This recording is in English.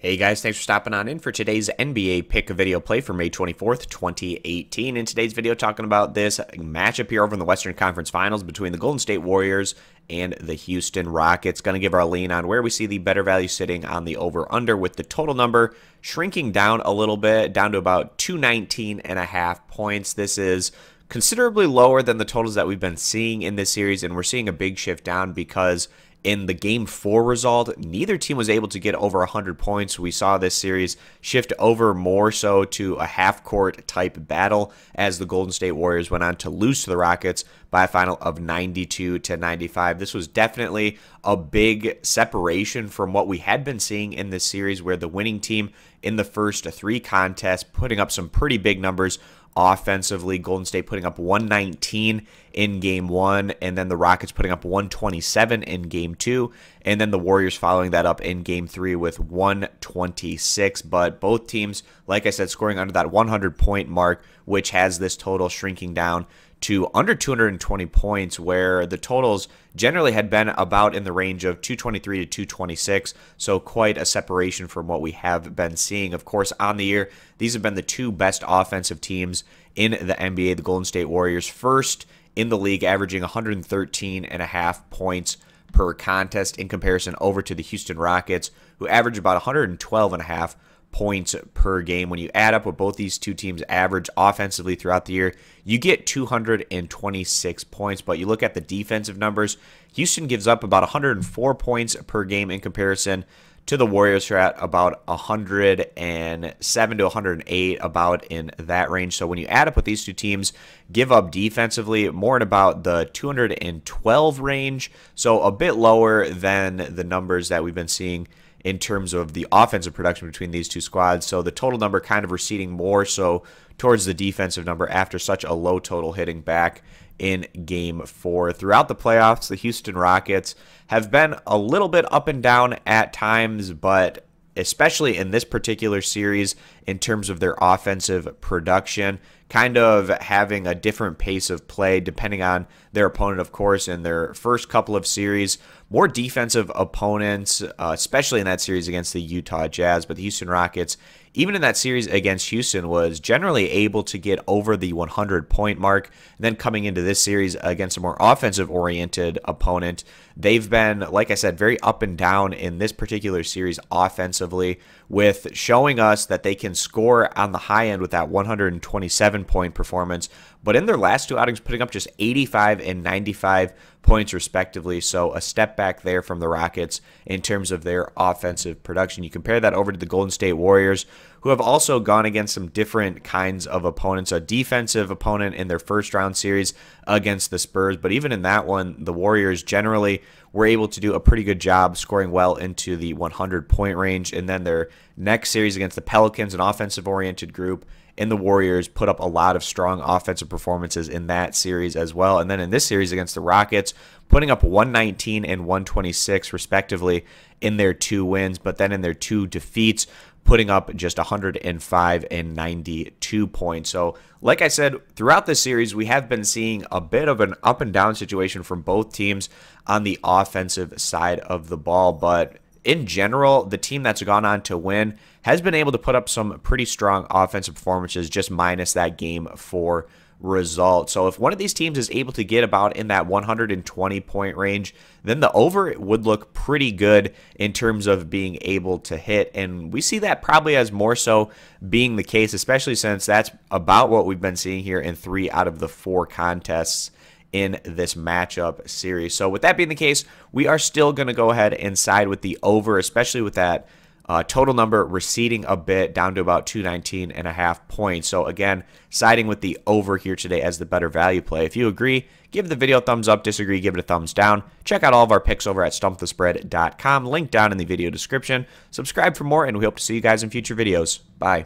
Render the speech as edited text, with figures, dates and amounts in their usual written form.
Hey guys, thanks for stopping on in for today's NBA pick video play for May 24th, 2018. In today's video, talking about this matchup here over in the Western Conference Finals between the Golden State Warriors and the Houston Rockets. Going to give our lean on where we see the better value sitting on the over-under, with the total number shrinking down a little bit, down to about 219.5 points. This is considerably lower than the totals that we've been seeing in this series, and we're seeing a big shift down because in the Game 4 result, neither team was able to get over 100 points. We saw this series shift over more so to a half-court type battle as the Golden State Warriors went on to lose to the Rockets by a final of 92-95. This was definitely a big separation from what we had been seeing in this series, where the winning team in the first three contests putting up some pretty big numbers offensively. Golden State putting up 119 in Game 1, and then the Rockets putting up 127 in Game 2, and then the Warriors following that up in Game 3 with 126. But both teams, like I said, scoring under that 100-point mark, which has this total shrinking down to under 220 points, where the totals generally had been about in the range of 223 to 226, so quite a separation from what we have been seeing. Of course, on the year, these have been the two best offensive teams in the NBA. The Golden State Warriors first in the league, averaging 113.5 points per contest, in comparison over to the Houston Rockets, who average about 112.5 points per game. When you add up what both these two teams average offensively throughout the year, you get 226 points. But you look at the defensive numbers, Houston gives up about 104 points per game in comparison to the Warriors, who are at about 107 to 108, about in that range. So when you add up what these two teams give up defensively, more in about the 212 range, so a bit lower than the numbers that we've been seeing in terms of the offensive production between these two squads. So the total number kind of receding more so towards the defensive number after such a low total hitting back in Game 4. Throughout the playoffs, the Houston Rockets have been a little bit up and down at times, but especially in this particular series, in terms of their offensive production, kind of having a different pace of play depending on their opponent. Of course, in their first couple of series, more defensive opponents, especially in that series against the Utah Jazz. But the Houston Rockets, even in that series against Houston, was generally able to get over the 100-point mark. And then coming into this series against a more offensive-oriented opponent, they've been, like I said, very up and down in this particular series offensively, with showing us that they can score on the high end with that 127-point performance, but in their last two outings putting up just 85 and 95 points respectively. So a step back there from the Rockets in terms of their offensive production. You compare that over to the Golden State Warriors, who have also gone against some different kinds of opponents. A defensive opponent in their first round series against the Spurs, but even in that one, the Warriors generally were able to do a pretty good job scoring well into the 100-point range. And then their next series against the Pelicans, an offensive-oriented group, and the Warriors put up a lot of strong offensive performances in that series as well. And then in this series against the Rockets, putting up 119 and 126 respectively in their two wins, but then in their two defeats, putting up just 105 and 92 points. So like I said, throughout this series, we have been seeing a bit of an up and down situation from both teams on the offensive side of the ball. But in general, the team that's gone on to win has been able to put up some pretty strong offensive performances, just minus that Game 4 result. So if one of these teams is able to get about in that 120-point range, then the over would look pretty good in terms of being able to hit. And we see that probably as more so being the case, especially since that's about what we've been seeing here in 3 out of the 4 contests in this matchup series. So with that being the case, we are still going to go ahead and side with the over, especially with that total number receding a bit down to about 219.5 points. So again, siding with the over here today as the better value play. If you agree, give the video a thumbs up. Disagree, give it a thumbs down. Check out all of our picks over at stumpthespread.com. Link down in the video description. Subscribe for more, and we hope to see you guys in future videos. Bye.